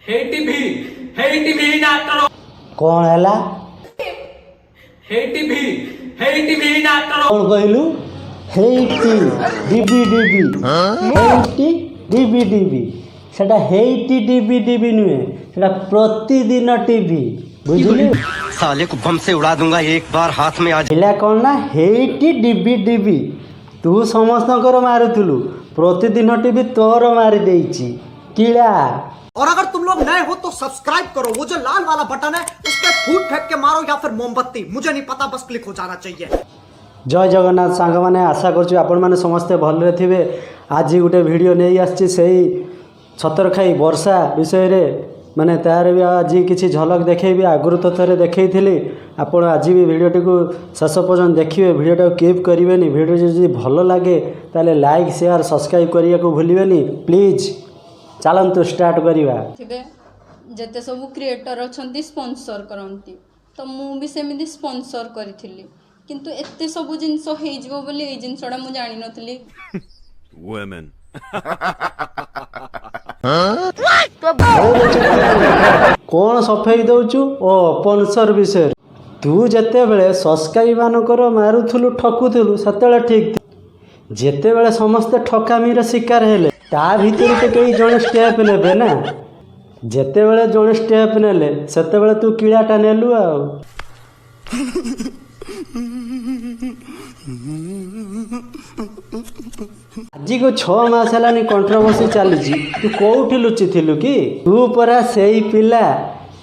हे TV नाटर कौन हैला हे TV नाटर कौन कहलु Hattie dB dB Hattie dB dB सेटा हेटी डीबी डीबी नुहे सेटा प्रतिदिन टीवी बुझिलु साले को बम से उड़ा दूंगा एक बार हाथ में आ इला कौन ना हेटी डीबी डीबी तू समस्तकर मारुथुलु प्रतिदिन टीवी तोर मारी देइची किला। और अगर तुम लोग नए हो तो सब्सक्राइब करो, वो जो लाल वाला बटन है उस पर फूट फेंक के मारो या फिर मोमबत्ती, मुझे नहीं पता, बस क्लिक हो जाना चाहिए। जय जगन्नाथ सांग मैंने आशा करछु आपण माने समस्ते भलरे थिबे। आज गोटे वीडियो नहीं आछि सेही छतरखाई वर्षा विषय रे माने तार भी आज किसी झलक देखैबी आगुरु तो थरे देखैथिली आपण आज भी वीडियोटी को शेष पर्यंत देखिए। वीडियोटा कीप करेनि, वीडियो जदि भल लगे ताले लाइक शेयर सब्सक्राइब करिया को भूलिबेनी प्लीज। चलंतु स्टार्ट करिवा। जेते सब क्रिएटर अछंती स्पॉन्सर करंती तो मु भी सेमिति स्पॉन्सर करिथिली किंतु एते सब जिंस हे जिवो बोली ए जिंसडा मु जानि नथली। Women. कौन सफेई दउचु ओ स्पॉन्सर विषय तू जेते बेले सब्सक्राइब मानकर मारुथुलु ठकुथुलु सेतेले ठीक जेते बेले समस्त ठकामीर शिकार हेले ता भीतर तो कई जड़े स्टेप नेबे ना जेते बेले जड़े स्टेप नेले सेते बेले तू किलाटा नेलु आ आज को 6 मास हेलानी कंट्रोवर्सी चली तू कोठी लुचि थिलु कि तू परा सेई पिला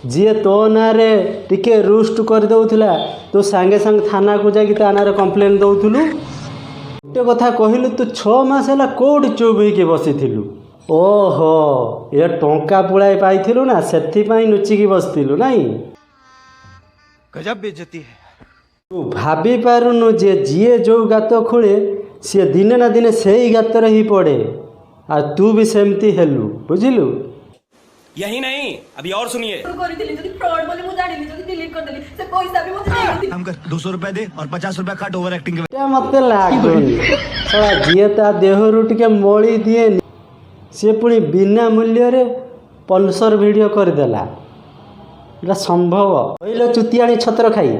जी तो ना रे टिके रूस्ट कर दउथला तू संगे संग थाना को जाकी ता ना रे कंप्लेन दउथलु। गोटे कथा कहलु तू 6 मास हेला कोठी चुप होइके बसिथिलु। ओहो ये टंका पुळाई पाइथिलु ना सेथि पई नुचिकी बसथिलु नाही। गजब बेइज्जती है। तू भाभी पारुनु जे जीए जो गात खोले सी दिने ना दिने से ही गातर ही पड़े आ तू भी सेमती हेलु बुझिलु। यही नहीं अभी और सुनिए हम कर 200 रुपए दे और 50 रुपए काट ओवर एक्टिंग के। मत लागुनी साला जीए ता देहरु टिके मोली दिए सी पुणी बिना मूल्य रे स्पॉन्सर वीडियो कर देला एटा संभव कहलो चुतियाणी छतर खाई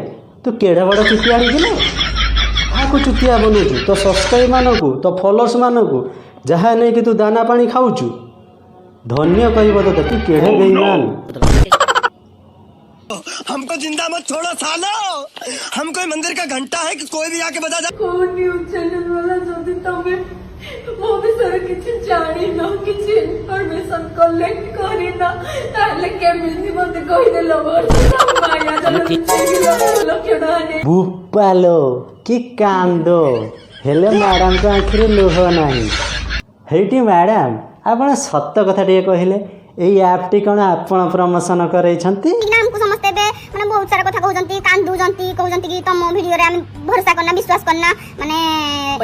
तू केड़े बड़ चुतियाणी दिले को चुतिया बनौଛୁ तो सब्सक्राइब मानकू तो फॉलोअर्स मानकू जहाँ नहीं कि तू दाना पानी खाऊछु धन्य कहब तो तू केड़े बेईमान। हमको जिंदा मत छोड़ो सालो, हम कोई मंदिर का घंटा है कि कोई भी आके बजा जा। कोन न्यूज़ चैनल वाला जदी तमे मो बिसर किछि जानि न किछि इन्फॉर्मेशन कलेक्ट करि ना ताले केमिति मते कहि देलो वर्ष माया जल लक्षणाने भूपालो कि कांदो हेले मैडम को आखिर लुह नहीं हेटी मैडम आपण सत्य कथा टिके कहले एई ऐप टी कोन आपण प्रमोशन करै छंती नाम को समझते बे माने बहुत सारा कथा कहउजंती कांदू जंती कहउजंती कि तुम वीडियो रे हम भरोसा करना विश्वास करना माने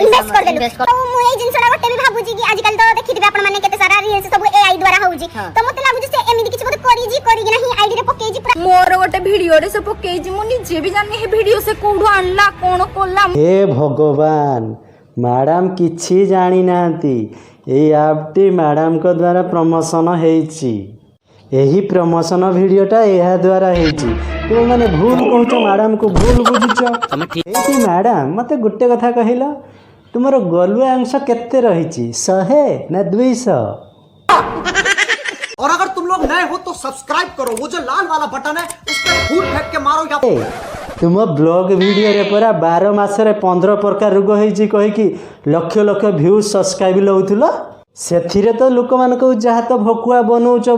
इन्वेस्ट कर देलु तो मु एई जिंसडा गोटे भी भाबुजी कि आजकल तो देखिदिबे आपण माने केते सारा रील्स सब एआई द्वारा होउजी तो मते लागुजी से एमिति किछ बोते करी नहीं आईडी रे पकेजी पूरा मोर गोटे वीडियो रे से पकेजी मु निजे भी जानि हे वीडियो से कोडू आणला कोन कोला। हे भगवान मैडम किछि जानी नांती एई ऐप टी मैडम को द्वारा प्रमोशन हेइची यही प्रमोशन वीडियोटा यह द्वारा हेइची तू माने भूल कहूछ मैडम को भूल बुझुछ एठी मैडम मते गुटे कथा कहिला तुमरो गलुआ अंश केते रहिची 100 ना 200। और अगर तुम लोग नए हो तो सब्सक्राइब करो, वो जो लाल वाला बटन है उस पर फूट फेंक के मारो या तुम ब्लॉग वीडियो रे परा 12 मासरे 15 प्रकार रोग होइची कहि कि लक्ष लक्ष व्यूज सब्सक्राइब लउथुलो सेथिरे तो लोक मान को जहा तो भकुआ बनौच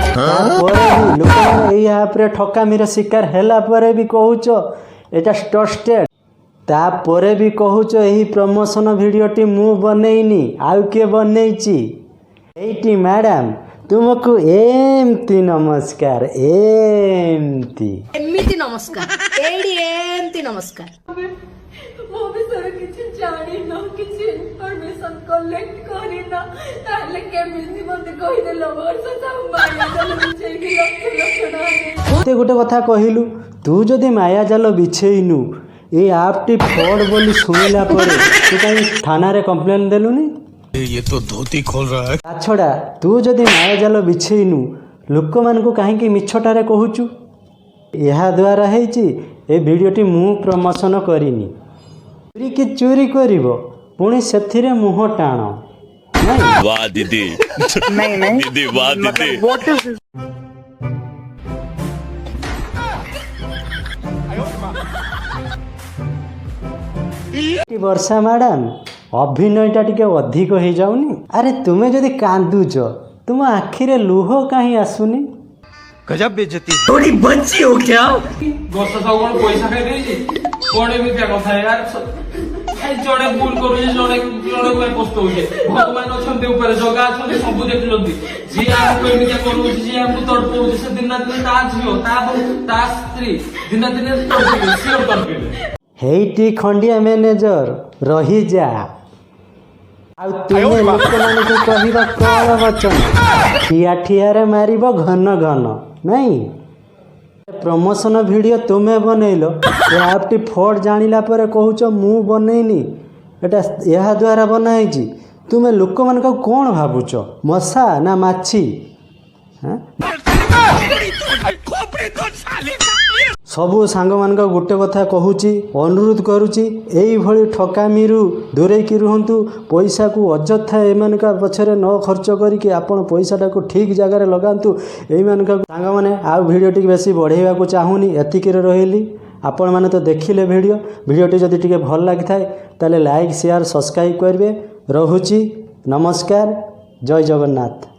तापर भी लोक मान एई ऐप रे ठकामीर शिकार हैला परे भी कहूच एटा ट्रस्टेड तापर भी कहूच एही प्रमोशन वीडियो टी मु बनेइनी आउ के बनेइची एटी मैडम तुमको एमती नमस्कार एमती नमस्कार एमती नमस्कार मो बिसर किछि जानि न किछि इन्फॉर्मेशन कलेक्ट करि ना ताले केमिति मते कहि देलो वर्ष माया जल लक्षणाने गोटे कथा कहिलु तू जदि माया जाल बिछेइनु ए ऐप टी फ्रॉड बोली सुनिला परे तू काई थाना रे कंप्लेन देलुनी ये तो धोती खोल रहा है। ତା ଛଡ଼ା ତୁ ଯଦି ମାୟାଜାଲ ବିଛେଇନୁ ଲୋକମାନଙ୍କୁ କାହିଁକି ମିଛଟାରେ କହୁଛୁ? ଏହାଦ୍ୱାରା ହେଇଛି ଏ ଭିଡ଼ିଓଟି ମୁଁ ପ୍ରମୋଶନ କରିନି। ଚୋରିକି ଚୋରି କରିବ ପୁଣି ସେଥିରେ ମୁହଁ ଟାଣ। वाह दीदी दीदी वाह दीदी ବର୍ଷା ମ୍ୟାଡ଼ାମ ଅଭିନୟଟା ଟିକେ ଅଧିକ ହେଇଯାଉନି? ଆରେ ତୁମେ ଯଦି କାନ୍ଦୁଛ ତୁମ ଆଖିରେ ଲୁହ କାହିଁ ଆସୁନି? गजब बेइज्जती। ବର୍ଷ ସବୁ କଣ ପଇସା ଖାଇ ଦେଇଛି? କଣ ଏମିତିଆ କଥା ୟାର? ଜଣେ ଭୁଲ କରୁଛି, ଜଣେ ଜଣେ ପସ୍ତଉଛି। ଭଗବାନ ଅଛନ୍ତି ଉପରେ, ଜଗା ଅଛନ୍ତି, ସବୁ ଦେଖୁଛନ୍ତି। ଯିଏ ଆମକୁ ଏମିତିଆ କରୁଛି, ଯିଏ ଆମକୁ ତଡପଉଛି, ସେ ଦିନ ଦିନେ ତା ଝିଅ, ତା ସ୍ତ୍ରୀ ଦିନ ଦିନେ ତଡପିବେ, ସିଓର ତଡପିବେ। ହେଇଟି ଖଣ୍ଡିଆ ମ୍ୟାନେଜର ରହିଯା। ଆଉ ତୁମେ ଲୋକମାନଙ୍କୁ କହିବ କଳ ବଚନ, ଠିଆ ଠିଆରେ ମାରିବ ଘନ ଘନ, ନାଇଁ? ପ୍ରମୋସନ ଭିଡ଼ିଓ ତୁମେ ବନେଇଲ, ଏ ଆପ୍ଟି ଫୋର୍ଡ ଜାଣିଲା ପରେ କହୁଛ ମୁଁ ବନେଇନି, ଏଟା ଏହା ଦ୍ୱାରା ବନା ହେଇଛି। ତୁମେ ଲୋକମାନଙ୍କୁ କ'ଣ ଭାବୁଛ, ମଶା ନା ମାଛି? ସବୁ ସାଙ୍ଗମାନଙ୍କ ଗୋଟେ କଥା କହୁଛି, ଅନୁରୋଧ କରୁଛି, ଏଇଭଳି ଠକାମିରୁ ଦୂରେଇକି ରୁହନ୍ତୁ। ପଇସାକୁ ଅଯଥା ଏମାନଙ୍କ ପଛରେ ନ ଖର୍ଚ୍ଚ କରିକି ଆପଣ ପଇସାଟାକୁ ଠିକ୍ ଜାଗାରେ ଲଗାନ୍ତୁ। ଏଇମାନଙ୍କ ସାଙ୍ଗମାନେ ଆଉ ଭିଡ଼ିଓଟିକୁ ବେଶୀ ବଢ଼େଇବାକୁ ଚାହୁଁନି, ଏତିକିରେ ରହିଲି। ଆପଣମାନେ ତ ଦେଖିଲେ ଭିଡ଼ିଓଟି ଯଦି ଟିକେ ଭଲ ଲାଗିଥାଏ ତାହେଲେ ଲାଇକ୍ ସେୟାର ସବସ୍କ୍ରାଇବ୍ କରିବେ। ରହୁଛି, ନମସ୍କାର, ଜୟ ଜଗନ୍ନାଥ।